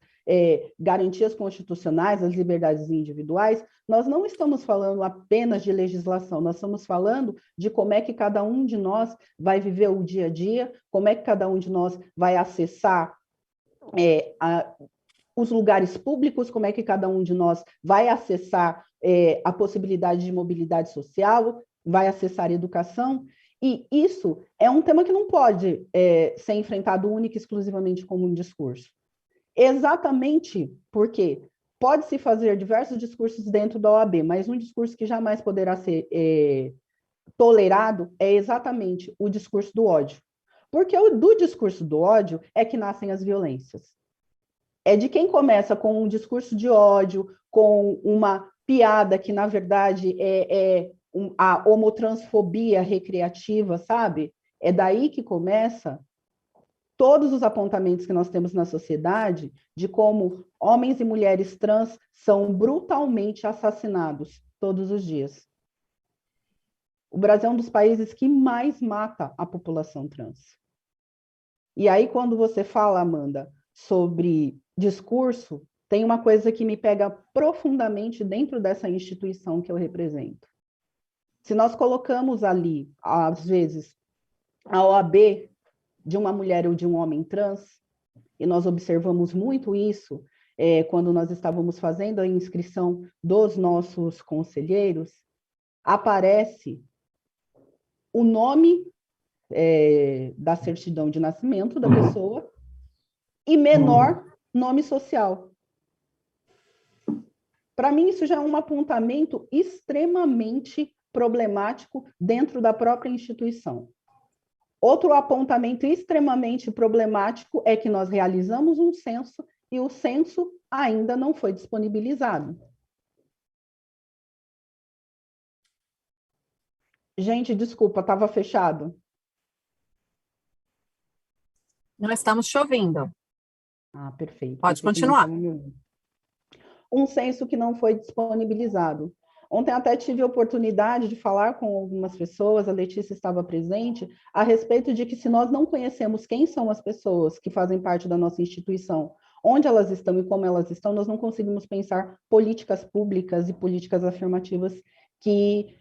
garantias constitucionais, das liberdades individuais, nós não estamos falando apenas de legislação, nós estamos falando de como é que cada um de nós vai viver o dia a dia, como é que cada um de nós vai acessar os lugares públicos, como é que cada um de nós vai acessar a possibilidade de mobilidade social, vai acessar a educação. E isso é um tema que não pode ser enfrentado única e exclusivamente como um discurso. Exatamente porque pode-se fazer diversos discursos dentro da OAB, mas um discurso que jamais poderá ser tolerado é exatamente o discurso do ódio. Porque do discurso do ódio é que nascem as violências. É de quem começa com um discurso de ódio, com uma piada que, na verdade, é a homotransfobia recreativa, sabe? É daí que começa todos os apontamentos que nós temos na sociedade de como homens e mulheres trans são brutalmente assassinados todos os dias. O Brasil é um dos países que mais mata a população trans. E aí, quando você fala, Amanda, sobre discurso, tem uma coisa que me pega profundamente dentro dessa instituição que eu represento. Se nós colocamos ali, às vezes, a OAB de uma mulher ou de um homem trans, e nós observamos muito isso quando nós estávamos fazendo a inscrição dos nossos conselheiros, aparece o nome da certidão de nascimento da pessoa e menor nome social. Para mim, isso já é um apontamento extremamente problemático dentro da própria instituição. Outro apontamento extremamente problemático é que nós realizamos um censo e o censo ainda não foi disponibilizado. Gente, desculpa, estava fechado. Não estamos te ouvindo. Ah, perfeito. Pode continuar. Um censo que não foi disponibilizado. Ontem até tive a oportunidade de falar com algumas pessoas, a Letícia estava presente, a respeito de que se nós não conhecemos quem são as pessoas que fazem parte da nossa instituição, onde elas estão e como elas estão, nós não conseguimos pensar políticas públicas e políticas afirmativas que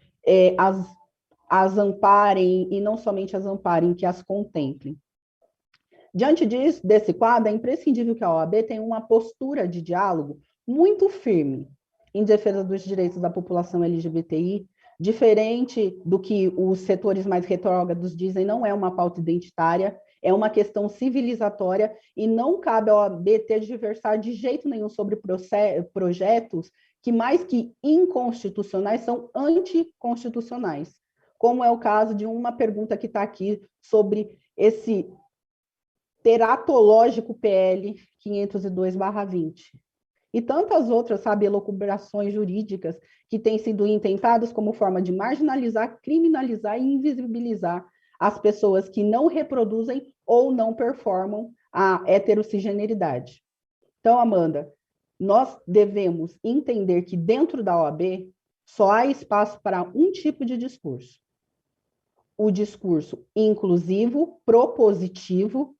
as amparem, e não somente as amparem, que as contemplem. Diante desse quadro, é imprescindível que a OAB tenha uma postura de diálogo muito firme em defesa dos direitos da população LGBTI, diferente do que os setores mais retrógrados dizem, não é uma pauta identitária, é uma questão civilizatória e não cabe à OAB tergiversar de jeito nenhum sobre projetos que, mais que inconstitucionais, são anticonstitucionais, como é o caso de uma pergunta que está aqui sobre esse teratológico PL 502/20. E tantas outras, sabe, elucubrações jurídicas que têm sido intentadas como forma de marginalizar, criminalizar e invisibilizar as pessoas que não reproduzem ou não performam a heterocisgeneridade. Então, Amanda, nós devemos entender que dentro da OAB só há espaço para um tipo de discurso. O discurso inclusivo, propositivo,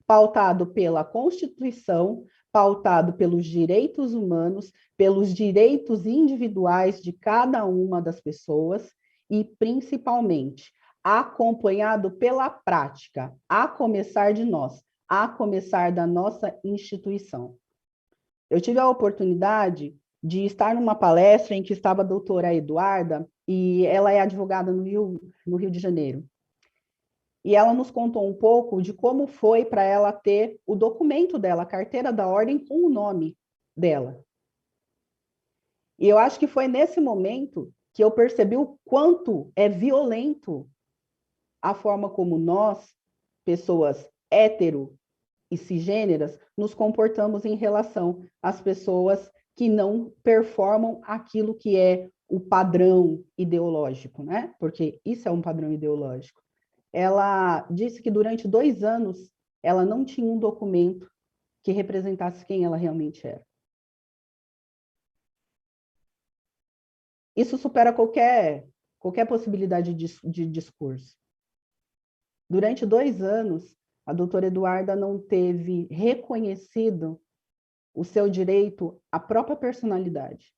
pautado pela Constituição, pautado pelos direitos humanos, pelos direitos individuais de cada uma das pessoas e, principalmente, acompanhado pela prática, a começar de nós, a começar da nossa instituição. Eu tive a oportunidade de estar numa palestra em que estava a doutora Eduarda, e ela é advogada no Rio de Janeiro. E ela nos contou um pouco de como foi para ela ter o documento dela, a carteira da ordem com o nome dela. E eu acho que foi nesse momento que eu percebi o quanto é violento a forma como nós, pessoas hétero e cisgêneras, nos comportamos em relação às pessoas que não performam aquilo que é o padrão ideológico, né? Porque isso é um padrão ideológico. Ela disse que durante 2 anos ela não tinha um documento que representasse quem ela realmente era. Isso supera qualquer possibilidade de discurso. Durante 2 anos, a doutora Eduarda não teve reconhecido o seu direito à própria personalidade.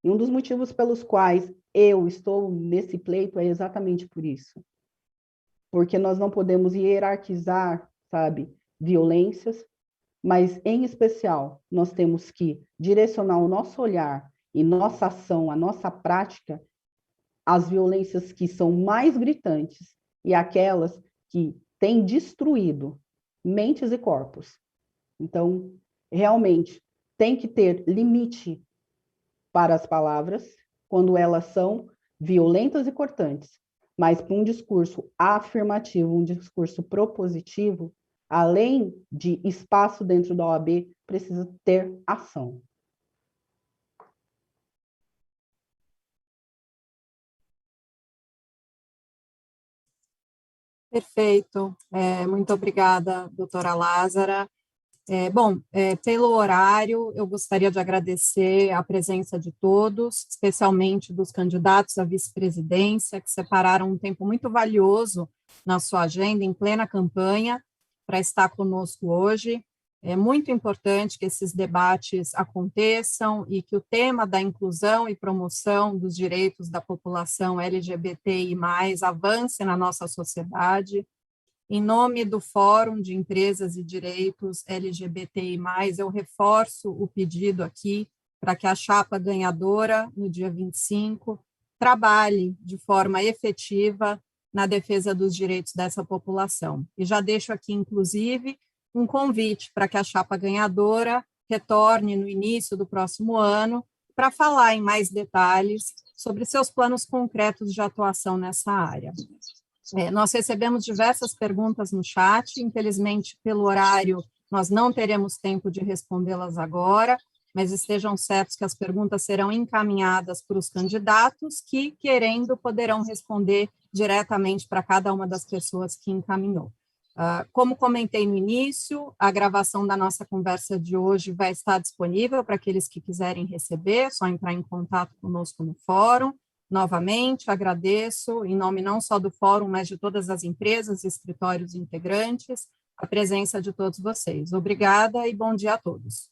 E um dos motivos pelos quais eu estou nesse pleito é exatamente por isso. Porque nós não podemos hierarquizar, sabe, violências, mas, em especial, nós temos que direcionar o nosso olhar e nossa ação, a nossa prática, às violências que são mais gritantes e aquelas que têm destruído mentes e corpos. Então, realmente, tem que ter limite para as palavras, quando elas são violentas e cortantes, mas para um discurso afirmativo, um discurso propositivo, além de espaço dentro da OAB, precisa ter ação. Perfeito. Muito obrigada, doutora Lázara. Pelo horário, eu gostaria de agradecer a presença de todos, especialmente dos candidatos à vice-presidência, que separaram um tempo muito valioso na sua agenda, em plena campanha, para estar conosco hoje. É muito importante que esses debates aconteçam e que o tema da inclusão e promoção dos direitos da população LGBTI+, avance na nossa sociedade. Em nome do Fórum de Empresas e Direitos LGBTI+, eu reforço o pedido aqui para que a chapa ganhadora, no dia 25, trabalhe de forma efetiva na defesa dos direitos dessa população. E já deixo aqui, inclusive, um convite para que a chapa ganhadora retorne no início do próximo ano para falar em mais detalhes sobre seus planos concretos de atuação nessa área. Nós recebemos diversas perguntas no chat, infelizmente, pelo horário, nós não teremos tempo de respondê-las agora, mas estejam certos que as perguntas serão encaminhadas para os candidatos que, querendo, poderão responder diretamente para cada uma das pessoas que encaminhou. Como comentei no início, a gravação da nossa conversa de hoje vai estar disponível para aqueles que quiserem receber, é só entrar em contato conosco no fórum. Novamente, agradeço, em nome não só do fórum, mas de todas as empresas e escritórios integrantes, a presença de todos vocês. Obrigada e bom dia a todos.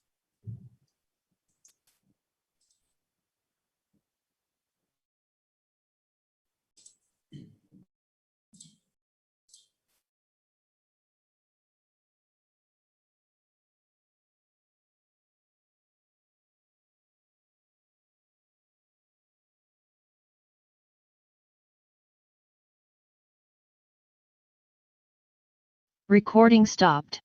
Recording stopped.